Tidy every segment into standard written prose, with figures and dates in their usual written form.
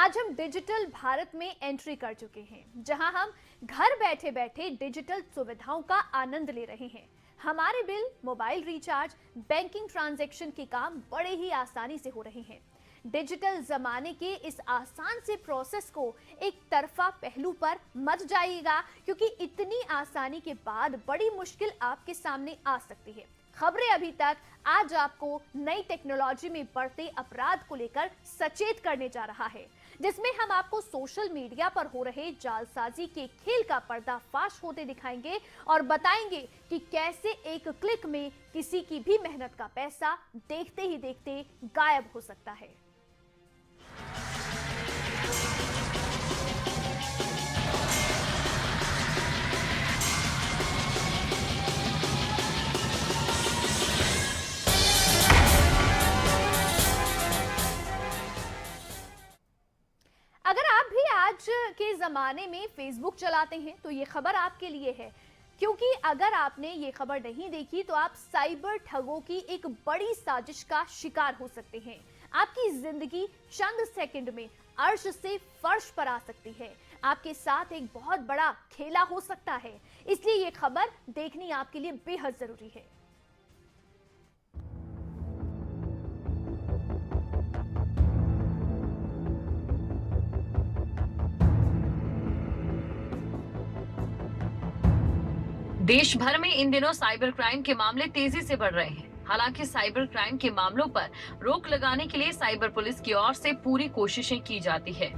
आज हम डिजिटल भारत में एंट्री कर चुके हैं, जहां हम घर बैठे बैठे डिजिटल सुविधाओं का आनंद ले रहे हैं। हमारे bill, mobile recharge, banking transaction के काम बड़े ही आसानी से हो रहे हैं। डिजिटल जमाने के इस आसान से प्रोसेस को एक तरफा पहलू पर मत जाइएगा, क्योंकि इतनी आसानी के बाद बड़ी मुश्किल आपके सामने आ सकती है। खबरें अभी तक आज आपको नई टेक्नोलॉजी में बढ़ते अपराध को लेकर सचेत करने जा रहा है, जिसमें हम आपको सोशल मीडिया पर हो रहे जालसाजी के खेल का पर्दाफाश होते दिखाएंगे और बताएंगे कि कैसे एक क्लिक में किसी की भी मेहनत का पैसा देखते ही देखते गायब हो सकता है। अगर आप भी आज के ज़माने में फेसबुक चलाते हैं तो ये खबर आपके लिए है, क्योंकि अगर आपने ये खबर नहीं देखी तो आप साइबर ठगों की एक बड़ी साजिश का शिकार हो सकते हैं। आपकी जिंदगी चंद सेकंड में अर्श से फर्श पर आ सकती है। आपके साथ एक बहुत बड़ा खेला हो सकता है, इसलिए ये खबर देखनी आपके लिए बेहद जरूरी है। देश भर में इन दिनों साइबर क्राइम के मामले तेजी से बढ़ रहे हैं। हालांकि साइबर क्राइम के मामलों पर रोक लगाने के लिए साइबर पुलिस की ओर से पूरी कोशिशें की जाती है।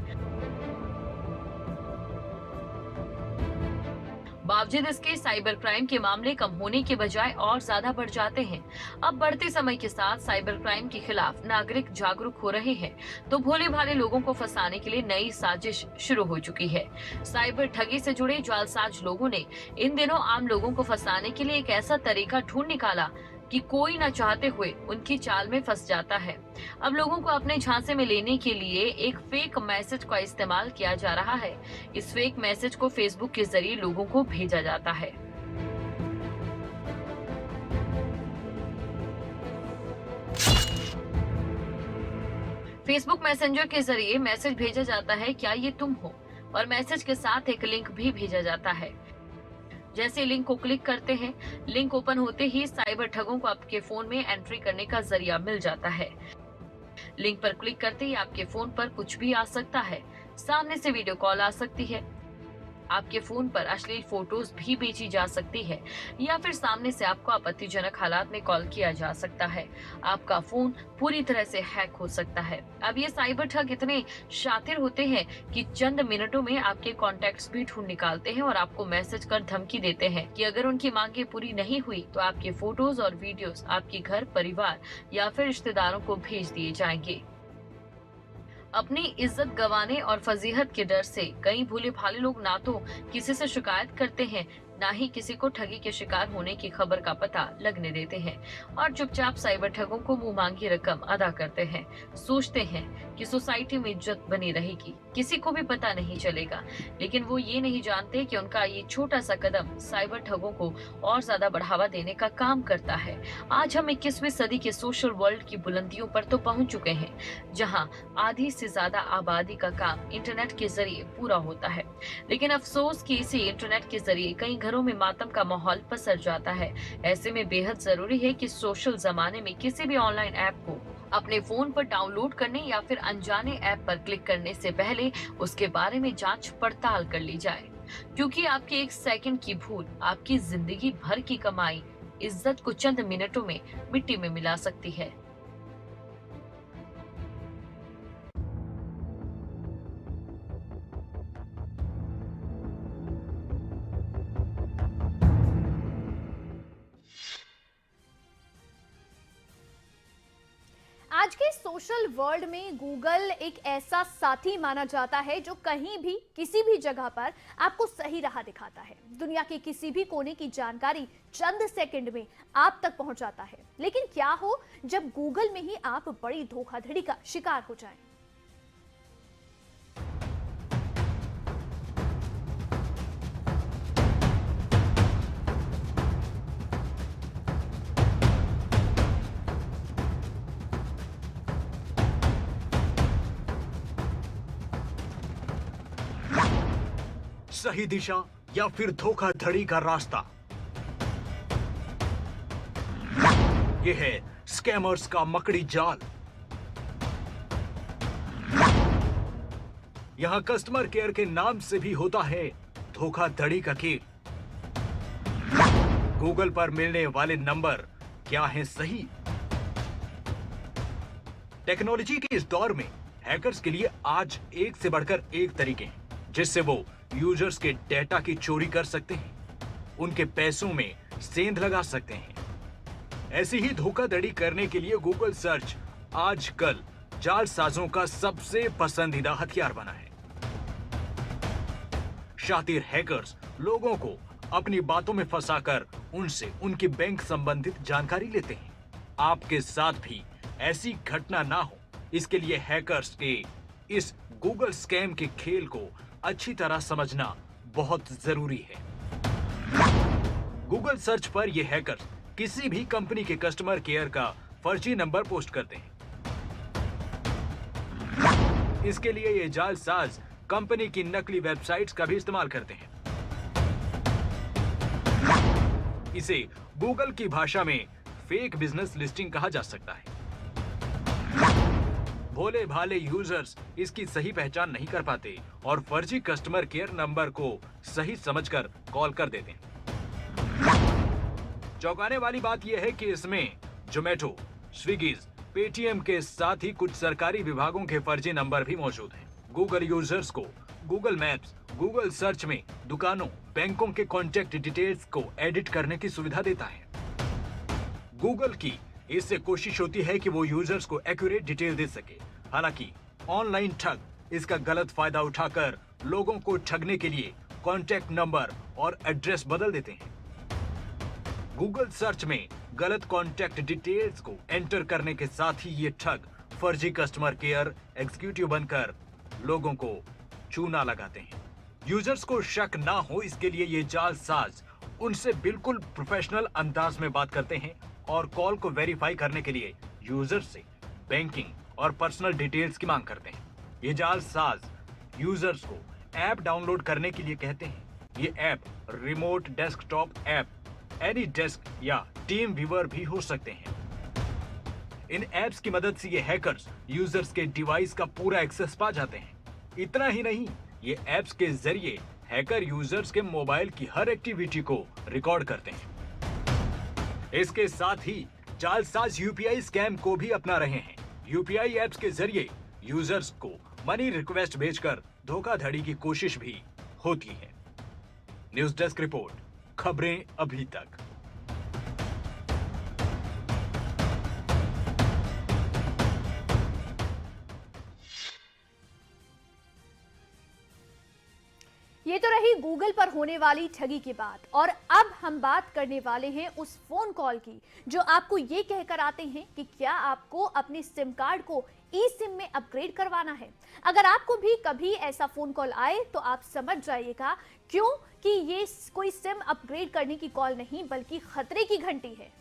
बावजूद इसके साइबर क्राइम के मामले कम होने के बजाय और ज्यादा बढ़ जाते हैं। अब बढ़ते समय के साथ साइबर क्राइम के खिलाफ नागरिक जागरूक हो रहे हैं, तो भोले भाले लोगों को फंसाने के लिए नई साजिश शुरू हो चुकी है। साइबर ठगी से जुड़े जालसाज लोगों ने इन दिनों आम लोगों को फंसाने के लिए एक ऐसा तरीका ढूंढ निकाला कि कोई न चाहते हुए उनकी चाल में फंस जाता है। अब लोगों को अपने झांसे में लेने के लिए एक फेक मैसेज का इस्तेमाल किया जा रहा है। इस फेक मैसेज को फेसबुक के जरिए लोगों को भेजा जाता है। फेसबुक मैसेंजर के जरिए मैसेज भेजा जाता है, क्या ये तुम हो? और मैसेज के साथ एक लिंक भी भेजा जाता है। जैसे लिंक को क्लिक करते हैं, लिंक ओपन होते ही साइबर ठगों को आपके फोन में एंट्री करने का जरिया मिल जाता है। लिंक पर क्लिक करते ही आपके फोन पर कुछ भी आ सकता है। सामने से वीडियो कॉल आ सकती है, आपके फोन पर अश्लील फोटोज भी बेची जा सकती है, या फिर सामने से आपको आपत्तिजनक हालात में कॉल किया जा सकता है। आपका फोन पूरी तरह से हैक हो सकता है। अब ये साइबर ठग इतने शातिर होते हैं कि चंद मिनटों में आपके कॉन्टैक्ट्स भी ढूंढ निकालते हैं और आपको मैसेज कर धमकी देते हैं कि अगर उनकी मांगे पूरी नहीं हुई तो आपके फोटोज और वीडियोस आपके घर, परिवार या फिर रिश्तेदारों को भेज दिए जाएंगे। अपनी इज्जत गंवाने और फजीहत के डर से कई भोले भाले लोग ना तो किसी से शिकायत करते हैं, ना ही किसी को ठगी के शिकार होने की खबर का पता लगने देते हैं और चुपचाप साइबर ठगों को मुंह मांगी रकम अदा करते हैं। सोचते हैं कि सोसाइटी में इज्जत बनी रहेगी, किसी को भी पता नहीं चलेगा, लेकिन वो ये नहीं जानते कि उनका ये छोटा सा कदम साइबर ठगों को और ज्यादा बढ़ावा देने का काम करता है। आज हम 21वीं सदी के सोशल वर्ल्ड की बुलंदियों पर तो पहुंच चुके हैं, जहां आधी से ज्यादा आबादी का काम इंटरनेट के जरिए पूरा होता है। लेकिन अफसोस कि इसी इंटरनेट के जरिए कई घरों में मातम का माहौल पसर जाता है। ऐसे में बेहद जरूरी है कि सोशल जमाने में किसी भी ऑनलाइन ऐप को अपने फोन पर डाउनलोड करने या फिर अनजाने ऐप पर क्लिक करने से पहले उसके बारे में जांच पड़ताल कर ली जाए, क्योंकि आपके एक सेकंड की भूल आपकी जिंदगी भर की कमाई, इज्जत को चंद मिनटों में मिट्टी में मिला सकती है। आज के सोशल वर्ल्ड में गूगल एक ऐसा साथी माना जाता है जो कहीं भी किसी भी जगह पर आपको सही राह दिखाता है। दुनिया के किसी भी कोने की जानकारी चंद सेकंड में आप तक पहुंच जाता है। लेकिन क्या हो जब गूगल में ही आप बड़ी धोखाधड़ी का शिकार हो जाएं? सही दिशा या फिर धोखाधड़ी का रास्ता? यह है स्कैमर्स का मकड़ी जाल। यहां कस्टमर केयर के नाम से भी होता है धोखाधड़ी का खेल। गूगल पर मिलने वाले नंबर क्या हैं सही? टेक्नोलॉजी के इस दौर में हैकर्स के लिए आज एक से बढ़कर एक तरीके हैं जिससे वो यूजर्स के डेटा की चोरी कर सकते हैं, उनके पैसों में सेंध लगा सकते हैं। ऐसी ही धोखाधड़ी करने के लिए गूगल सर्च आजकल जालसाजों का सबसे पसंदीदा हथियार बना है। शातिर हैकर्स लोगों को अपनी बातों में फंसाकर उनसे उनकी बैंक संबंधित जानकारी लेते हैं। आपके साथ भी ऐसी घटना ना हो, इसके लिए हैकर्स के इस गूगल स्कैम के खेल को अच्छी तरह समझना बहुत जरूरी है। गूगल सर्च पर ये हैकर्स किसी भी कंपनी के कस्टमर केयर का फर्जी नंबर पोस्ट करते हैं। इसके लिए ये जालसाज कंपनी की नकली वेबसाइट्स का भी इस्तेमाल करते हैं। इसे गूगल की भाषा में फेक बिजनेस लिस्टिंग कहा जा सकता है। भोले भाले यूजर्स इसकी सही पहचान नहीं कर पाते और फर्जी कस्टमर केयर नंबर को सही समझकर कॉल कर देते हैं। चौंकाने वाली बात यह है कि इसमें जोमेटो, स्विगी, पेटीएम के साथ ही कुछ सरकारी विभागों के फर्जी नंबर भी मौजूद हैं। गूगल यूजर्स को गूगल मैप्स, गूगल सर्च में दुकानों, बैंकों के कॉन्टैक्ट डिटेल्स को एडिट करने की सुविधा देता है। गूगल की इससे कोशिश होती है कि वो यूजर्स को एक्यूरेट डिटेल दे सके। हालांकि ऑनलाइन ठग इसका गलत फायदा उठाकर लोगों को ठगने के लिए कॉन्टैक्ट नंबर और एड्रेस बदल देते हैं। गूगल सर्च में गलत कॉन्टैक्ट डिटेल्स को एंटर करने के साथ ही ये ठग फर्जी कस्टमर केयर एग्जीक्यूटिव बनकर लोगों को चूना लगाते हैं। यूजर्स को शक ना हो इसके लिए ये जालसाज उनसे बिल्कुल प्रोफेशनल अंदाज में बात करते हैं और कॉल को वेरीफाई करने के लिए यूजर से बैंकिंग और पर्सनल डिटेल्स की मांग करते हैं। ये जालसाज यूजर्स को ऐप डाउनलोड करने के लिए कहते हैं। ये app remote desktop app, any desk या टीम व्यूअर भी हो सकते हैं। इन ऐप्स की मदद से ये हैकर्स यूजर्स के डिवाइस का पूरा एक्सेस पा जाते हैं। इतना ही नहीं, ये ऐप्स के जरिए हैकर यूजर्स के मोबाइल की हर एक्टिविटी को रिकॉर्ड करते हैं। इसके साथ ही जालसाज यूपीआई स्कैम को भी अपना रहे हैं। यूपीआई ऐप्स के जरिए यूजर्स को मनी रिक्वेस्ट भेजकर धोखाधड़ी की कोशिश भी होती है। न्यूज डेस्क रिपोर्ट, खबरें अभी तक। ये तो रही गूगल पर होने वाली ठगी की बात, और अब हम बात करने वाले हैं उस फोन कॉल की जो आपको ये कहकर आते हैं कि क्या आपको अपने सिम कार्ड को ई सिम में अपग्रेड करवाना है। अगर आपको भी कभी ऐसा फोन कॉल आए तो आप समझ जाइएगा क्यों कि ये कोई सिम अपग्रेड करने की कॉल नहीं बल्कि खतरे की घंटी है।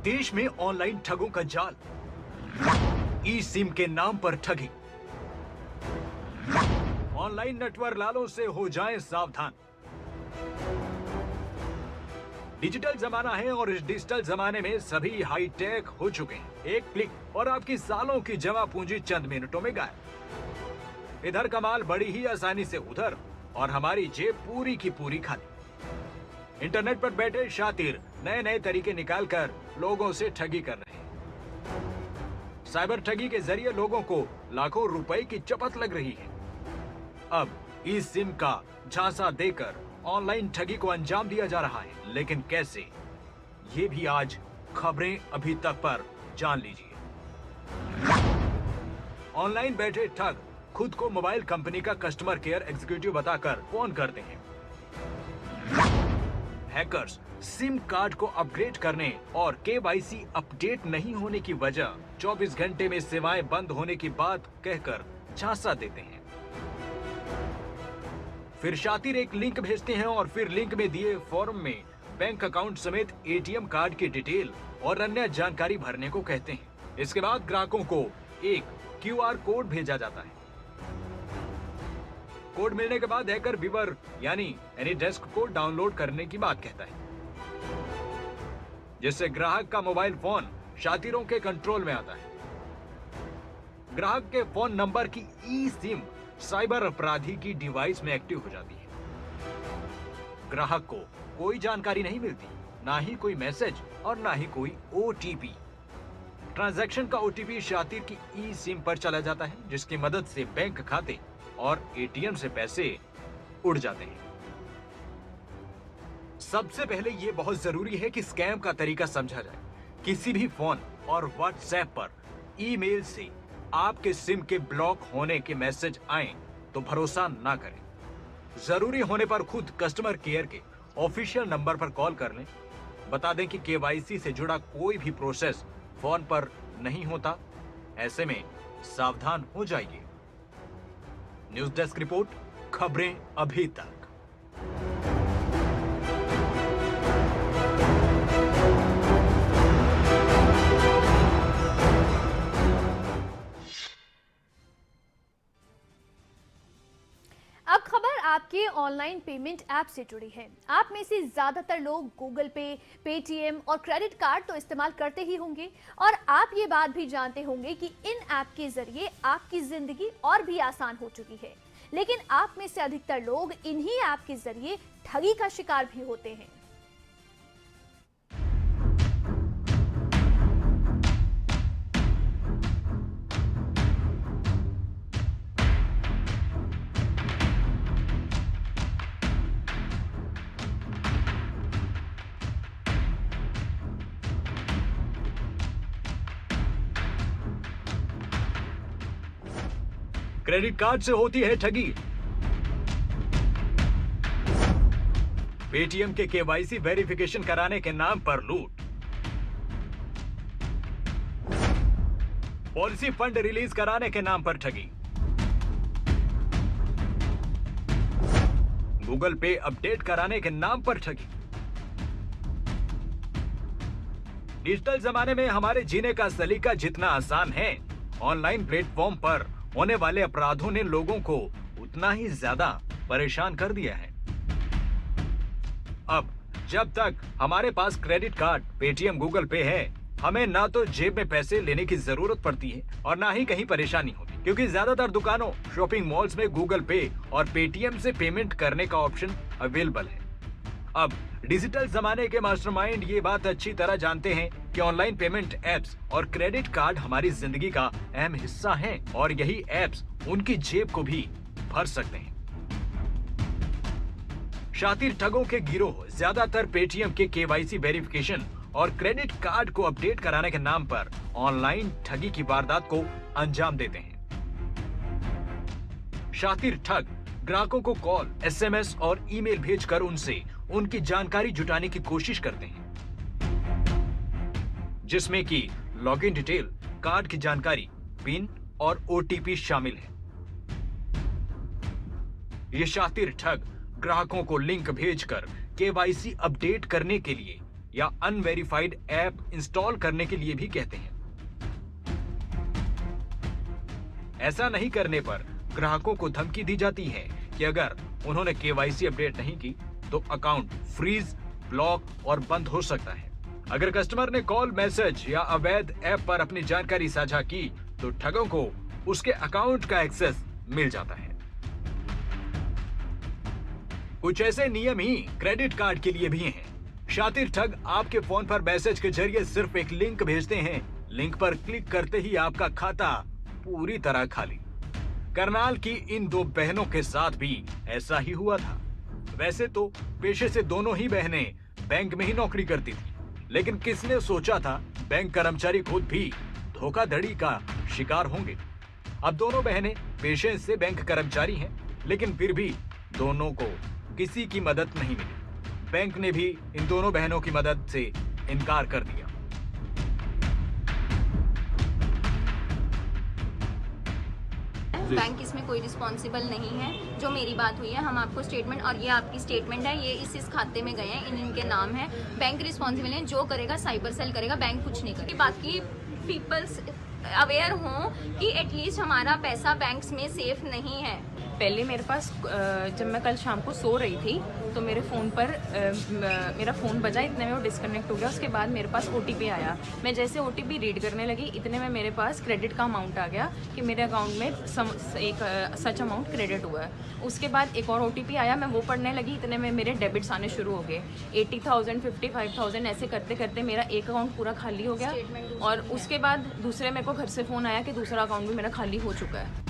देश में ऑनलाइन ठगों का जाल, ई सिम के नाम पर ठगी। ऑनलाइन नटवर लालों से हो जाएं सावधान। डिजिटल जमाना है और इस डिजिटल जमाने में सभी हाईटेक हो चुके हैं। एक क्लिक और आपकी सालों की जमा पूंजी चंद मिनटों में गायब। इधर कमाल बड़ी ही आसानी से उधर और हमारी जेब पूरी की पूरी खाली। इंटरनेट पर बैठे शातिर नए नए तरीके निकालकर लोगों से ठगी कर रहे हैं। साइबर ठगी के जरिए लोगों को लाखों रुपए की चपत लग रही है। अब ई सिम का झांसा देकर ऑनलाइन ठगी को अंजाम दिया जा रहा है, लेकिन कैसे, ये भी आज खबरें अभी तक पर जान लीजिए। ऑनलाइन बैठे ठग खुद को मोबाइल कंपनी का कस्टमर केयर एग्जीक्यूटिव बताकर फोन करते हैं। हैकर्स सिम कार्ड को अपग्रेड करने और केवाईसी अपडेट नहीं होने की वजह 24 घंटे में सेवाएं बंद होने की बात कहकर झांसा देते हैं। फिर शातिर एक लिंक भेजते हैं और फिर लिंक में दिए फॉर्म में बैंक अकाउंट समेत एटीएम कार्ड की डिटेल और अन्य जानकारी भरने को कहते हैं। इसके बाद ग्राहकों को एक क्यूआर कोड भेजा जाता है। कोड मिलने के बाद हैकर बीवर यानी एनी डेस्क को डाउनलोड करने की बात कहता है, जिससे ग्राहक का मोबाइल फोन शातिरों के कंट्रोल में आता है। ग्राहक के फोन नंबर की ई सिम साइबर अपराधी की डिवाइस में एक्टिव हो जाती है। ग्राहक को कोई जानकारी नहीं मिलती, ना ही कोई मैसेज और ना ही कोई ओटीपी। ट्रांजैक्शन का ओटीपी शातिर की ई सिम पर चला जाता है, जिसकी मदद से बैंक खाते और एटीएम से पैसे उड़ जाते हैं। सबसे पहले यह बहुत जरूरी है कि स्कैम का तरीका समझा जाए। किसी भी फोन और व्हाट्सएप पर ईमेल से आपके सिम के ब्लॉक होने के मैसेज आए तो भरोसा ना करें। जरूरी होने पर खुद कस्टमर केयर के ऑफिशियल नंबर पर कॉल कर लें। बता दें कि केवाईसी से जुड़ा कोई भी प्रोसेस फोन पर नहीं होता। ऐसे में सावधान हो जाइए। न्यूज़ डेस्क रिपोर्ट, खबरें अभी तक। अब खबर आपके ऑनलाइन पेमेंट ऐप से जुड़ी है। आप में से ज्यादातर लोग गूगल पे, पेटीएम और क्रेडिट कार्ड तो इस्तेमाल करते ही होंगे और आप ये बात भी जानते होंगे कि इन ऐप के जरिए आपकी जिंदगी और भी आसान हो चुकी है। लेकिन आप में से अधिकतर लोग इन्हीं ऐप के जरिए ठगी का शिकार भी होते हैं। क्रेडिट कार्ड से होती है ठगी। पेटीएम के केवाईसी वेरिफिकेशन कराने के नाम पर लूट। पॉलिसी फंड रिलीज कराने के नाम पर ठगी। गूगल पे अपडेट कराने के नाम पर ठगी। डिजिटल जमाने में हमारे जीने का सलीका जितना आसान है, ऑनलाइन प्लेटफॉर्म पर होने वाले अपराधों ने लोगों को उतना ही ज्यादा परेशान कर दिया है। अब जब तक हमारे पास क्रेडिट कार्ड, पेटीएम, गूगल पे है, हमें ना तो जेब में पैसे लेने की जरूरत पड़ती है और ना ही कहीं परेशानी होती, क्योंकि ज्यादातर दुकानों, शॉपिंग मॉल्स में गूगल पे और पेटीएम से पेमेंट करने का ऑप्शन अवेलेबल है। अब डिजिटल जमाने के मास्टरमाइंड ये बात अच्छी तरह जानते हैं कि ऑनलाइन पेमेंट एप्स और क्रेडिट कार्ड हमारी जिंदगी का अहम हिस्सा हैं और यही एप्स उनकी जेब को भी भर सकते हैं। शातिर ठगों के गिरोह ज्यादातर पेटीएम के केवाईसी वेरिफिकेशन और क्रेडिट कार्ड को अपडेट कराने के नाम पर ऑनलाइन ठगी की वारदात को अंजाम देते हैं। शातिर ठग ग्राहकों को कॉल, एसएमएस और ईमेल भेजकर उनसे उनकी जानकारी जुटाने की कोशिश करते हैं, जिसमें कि लॉगिन डिटेल, कार्ड की जानकारी, पिन और ओटीपी शामिल है। ये शातिर ठग ग्राहकों को लिंक भेजकर केवाईसी अपडेट करने के लिए या अनवेरिफाइड ऐप इंस्टॉल करने के लिए भी कहते हैं। ऐसा नहीं करने पर ग्राहकों को धमकी दी जाती है कि अगर उन्होंने केवाईसी अपडेट नहीं की तो अकाउंट फ्रीज, ब्लॉक और बंद हो सकता है। अगर कस्टमर ने कॉल, मैसेज या अवैध ऐप पर अपनी जानकारी साझा की तो ठगों को उसके अकाउंट का एक्सेस मिल जाता है। कुछ ऐसे नियम ही क्रेडिट कार्ड के लिए भी हैं। शातिर ठग आपके फोन पर मैसेज के जरिए सिर्फ एक लिंक भेजते हैं। लिंक पर क्लिक करते ही आपका खाता पूरी तरह खाली। करनाल की इन दो बहनों के साथ भी ऐसा ही हुआ था। वैसे तो पेशे से दोनों ही बहनें बैंक में ही नौकरी करती थी, लेकिन किसने सोचा था बैंक कर्मचारी खुद भी धोखाधड़ी का शिकार होंगे। अब दोनों बहनें पेशे से बैंक कर्मचारी हैं, लेकिन फिर भी दोनों को किसी की मदद नहीं मिली। बैंक ने भी इन दोनों बहनों की मदद से इनकार कर दिया। बैंक इसमें कोई रिस्पॉन्सिबल नहीं है। जो मेरी बात हुई है, हम आपको स्टेटमेंट, और ये आपकी स्टेटमेंट है, ये इस खाते में गए हैं, इनके नाम है। बैंक रिस्पॉन्सिबल है, जो करेगा साइबर सेल करेगा, बैंक कुछ नहीं करेगा। बात की पीपल्स अवेयर हों कि एटलीस्ट हमारा पैसा बैंक्स में सेफ नहीं है। पहले मेरे पास जब मैं कल शाम को सो रही थी तो मेरे फ़ोन पर मेरा फ़ोन बजा, इतने में वो डिस्कनेक्ट हो गया। उसके बाद मेरे पास OTP आया। मैं जैसे OTP रीड करने लगी, इतने में मेरे पास क्रेडिट का अमाउंट आ गया कि मेरे अकाउंट में एक सच अमाउंट क्रेडिट हुआ है। उसके बाद एक और OTP आया, मैं वो पढ़ने लगी, इतने में मेरे डेबिट्स आने शुरू हो गए। 80,000, 55,000 ऐसे करते करते मेरा एक अकाउंट पूरा खाली हो गया। और उसके बाद दूसरे मेरे को घर से फ़ोन आया कि दूसरा अकाउंट भी मेरा खाली हो चुका है।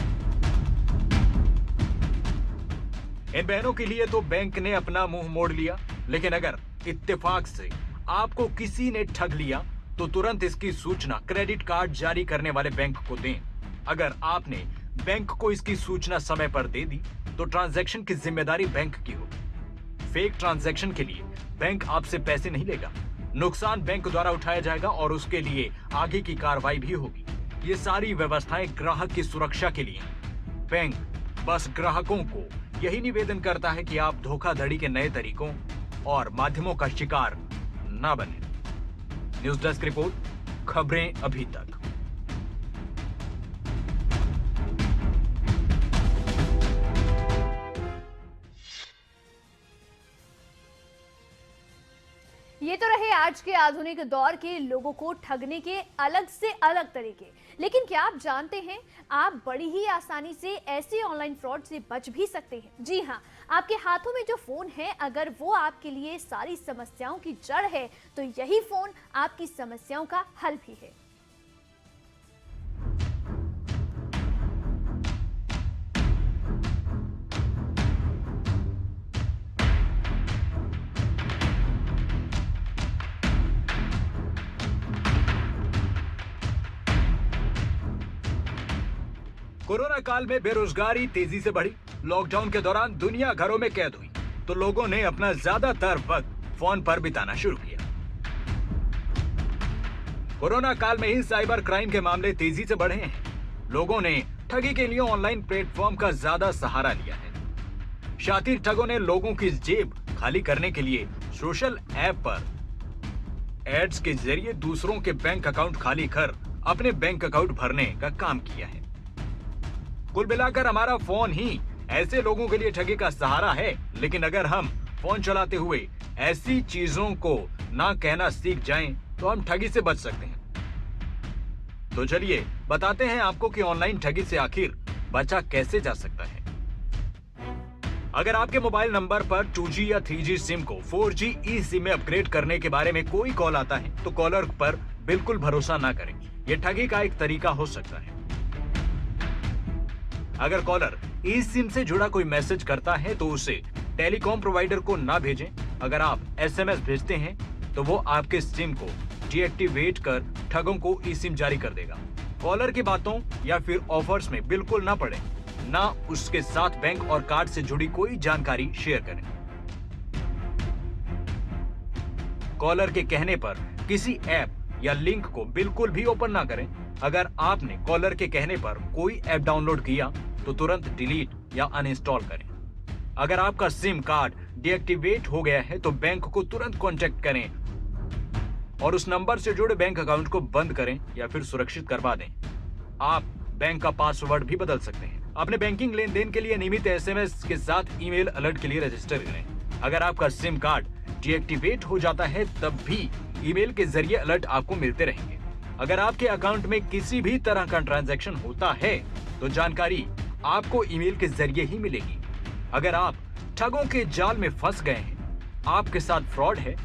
इन बहनों के लिए तो बैंक ने अपना मुंह मोड़ लिया, लेकिन अगर इत्तेफाक से आपको किसी ने ठग लिया तो तुरंत इसकी सूचना क्रेडिट कार्ड जारी करने वाले बैंक को दें। अगर आपने बैंक को इसकी सूचना समय पर दे दी तो ट्रांजैक्शन की जिम्मेदारी बैंक की होगी। फेक ट्रांजैक्शन के लिए बैंक आपसे पैसे नहीं लेगा, नुकसान बैंक द्वारा उठाया जाएगा और उसके लिए आगे की कार्रवाई भी होगी। ये सारी व्यवस्थाएं ग्राहक की सुरक्षा के लिए। बैंक बस ग्राहकों को यही निवेदन करता है कि आप धोखाधड़ी के नए तरीकों और माध्यमों का शिकार ना बने। न्यूज़ डेस्क रिपोर्ट, खबरें अभी तक। ये तो रहे आज के आधुनिक दौर के लोगों को ठगने के अलग से अलग तरीके, लेकिन क्या आप जानते हैं आप बड़ी ही आसानी से ऐसे ऑनलाइन फ्रॉड से बच भी सकते हैं। जी हाँ, आपके हाथों में जो फोन है, अगर वो आपके लिए सारी समस्याओं की जड़ है तो यही फोन आपकी समस्याओं का हल भी है। कोरोना काल में बेरोजगारी तेजी से बढ़ी। लॉकडाउन के दौरान दुनिया घरों में कैद हुई तो लोगों ने अपना ज्यादातर वक्त फोन पर बिताना शुरू किया। कोरोना काल में ही साइबर क्राइम के मामले तेजी से बढ़े हैं। लोगों ने ठगी के लिए ऑनलाइन प्लेटफॉर्म का ज्यादा सहारा लिया है। शातिर ठगों ने लोगों की जेब खाली करने के लिए सोशल ऐप पर एड्स के जरिए दूसरों के बैंक अकाउंट खाली कर अपने बैंक अकाउंट भरने का काम किया है। कुल मिलाकर हमारा फोन ही ऐसे लोगों के लिए ठगी का सहारा है, लेकिन अगर हम फोन चलाते हुए ऐसी चीजों को ना कहना सीख जाएं, तो हम ठगी से बच सकते हैं। तो चलिए बताते हैं आपको कि ऑनलाइन ठगी से आखिर बचा कैसे जा सकता है। अगर आपके मोबाइल नंबर पर 2G या 3G सिम को 4G ई सिम में अपग्रेड करने के बारे में कोई कॉल आता है तो कॉलर पर बिल्कुल भरोसा ना करें। यह ठगी का एक तरीका हो सकता है। अगर कॉलर ई सिम से जुड़ा कोई मैसेज करता है तो उसे टेलीकॉम प्रोवाइडर को ना भेजें। अगर आप SMS भेजते हैं तो वो आपके सिम को डीएक्टिवेट कर ठगों को ई सिम जारी कर देगा। कॉलर की बातों या फिर ऑफर्स में बिल्कुल ना पड़ें, ना उसके साथ बैंक और कार्ड से जुड़ी कोई जानकारी शेयर करें। कॉलर के कहने पर किसी ऐप या लिंक को बिल्कुल भी ओपन ना करें। अगर आपने कॉलर के कहने पर कोई ऐप डाउनलोड किया तो तुरंत डिलीट या अनइंस्टॉल करें। अगर आपका सिम कार्ड डीएक्टिवेट हो गया है तो बैंक को तुरंत कांटेक्ट करें और उस नंबर से जुड़े बैंक अकाउंट को बंद करें या फिर सुरक्षित करवा दें। आप बैंक का पासवर्ड भी बदल सकते हैं। अपने बैंकिंग लेन देन के लिए नियमित SMS के साथ ईमेल अलर्ट के लिए रजिस्टर करें। अगर आपका सिम कार्ड डीएक्टिवेट हो जाता है तब भी ईमेल के जरिए अलर्ट आपको मिलते रहेंगे। अगर आपके अकाउंट में किसी भी तरह का ट्रांजैक्शन होता है तो जानकारी आपको ईमेल के जरिए ही मिलेगी। अगर आप ठगों के जाल में फंस गए हैं, आपके साथ फ्रॉड है,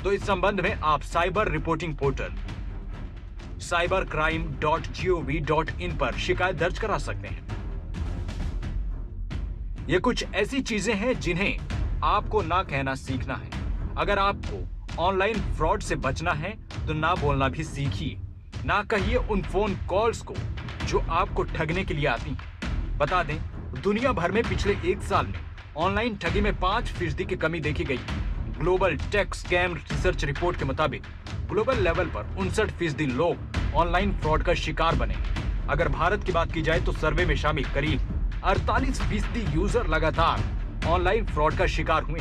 तो इस संबंध में आप साइबर रिपोर्टिंग पोर्टल cybercrime.gov.in पर शिकायत दर्ज करा सकते हैं। ये कुछ ऐसी चीजें हैं जिन्हें आपको ना कहना सीखना है। अगर आपको ऑनलाइन फ्रॉड से बचना है तो ना बोलना भी सीखिए। ना कहिए उन फोन कॉल्स को जो आपको ठगने के लिए आती हैं। बता दें, दुनिया भर में पिछले 1 साल में ऑनलाइन ठगी में 5% की कमी देखी गई। Global tech scam research report के मुताबिक ग्लोबल लेवल पर 59% लोग ऑनलाइन फ्रॉड का शिकार बने। अगर भारत की बात की जाए तो सर्वे में शामिल करीब 48% यूजर लगातार ऑनलाइन फ्रॉड का शिकार हुए।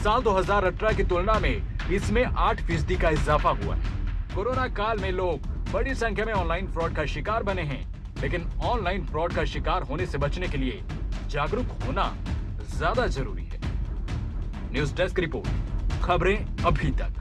साल 2018 की तुलना में इसमें 8% का इजाफा हुआ है। कोरोना काल में लोग बड़ी संख्या में ऑनलाइन फ्रॉड का शिकार बने हैं, लेकिन ऑनलाइन फ्रॉड का शिकार होने से बचने के लिए जागरूक होना ज्यादा जरूरी है। न्यूज़ डेस्क रिपोर्ट, खबरें अभी तक।